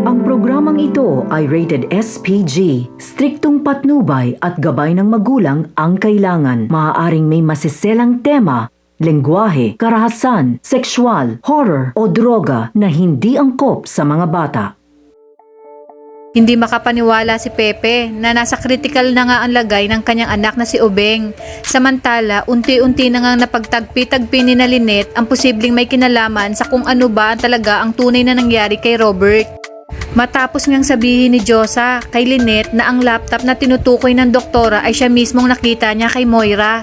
Ang programang ito ay rated SPG. Striktong patnubay at gabay ng magulang ang kailangan. Maaaring may masiselang tema, lengguwahe, karahasan, sexual, horror o droga na hindi angkop sa mga bata. Hindi makapaniwala si Pepe na nasa critical na nga ang lagay ng kanyang anak na si Obeng. Samantala, unti-unti na nga napagtagpi-tagpi ni na Lynette ang posibleng may kinalaman sa kung ano ba talaga ang tunay na nangyari kay Robert. Matapos ngang sabihin ni Josa kay Lynette na ang laptop na tinutukoy ng doktora ay siya mismong nakita niya kay Moira.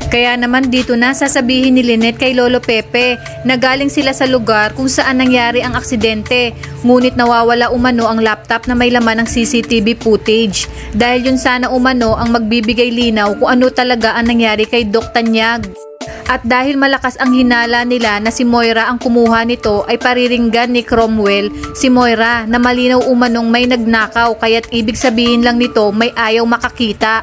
Kaya naman dito na sasabihin ni Lynette kay Lolo Pepe na galing sila sa lugar kung saan nangyari ang aksidente, ngunit nawawala umano ang laptop na may laman ng CCTV footage. Dahil yun sana umano ang magbibigay linaw kung ano talaga ang nangyari kay Doc Tanyag. At dahil malakas ang hinala nila na si Moira ang kumuha nito ay pariringgan ni Cromwell si Moira na malinaw umanong may nagnakaw, kaya't ibig sabihin lang nito may ayaw makakita.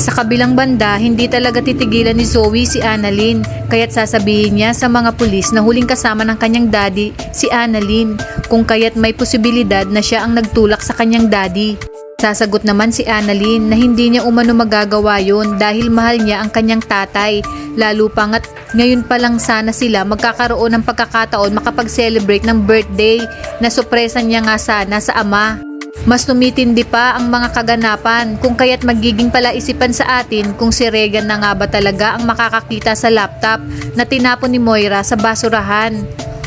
Sa kabilang banda, hindi talaga titigilan ni Zoe si Annalyn, kaya't sasabihin niya sa mga pulis na huling kasama ng kanyang daddy si Annalyn, kung kaya't may posibilidad na siya ang nagtulak sa kanyang daddy. Sasagot naman si Annalyn na hindi niya umano magagawa yun dahil mahal niya ang kanyang tatay, lalo pangat ngayon pa lang sana sila magkakaroon ng pagkakataon makapag-celebrate ng birthday na sorpresa niya nga sana sa ama. Mas tumitindi pa ang mga kaganapan kung kaya't magiging palaisipan sa atin kung si Regan na nga ba talaga ang makakakita sa laptop na tinapon ni Moira sa basurahan.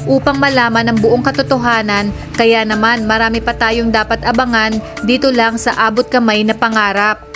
Upang malaman ang buong katotohanan, kaya naman marami pa tayong dapat abangan dito lang sa Abot Kamay na Pangarap.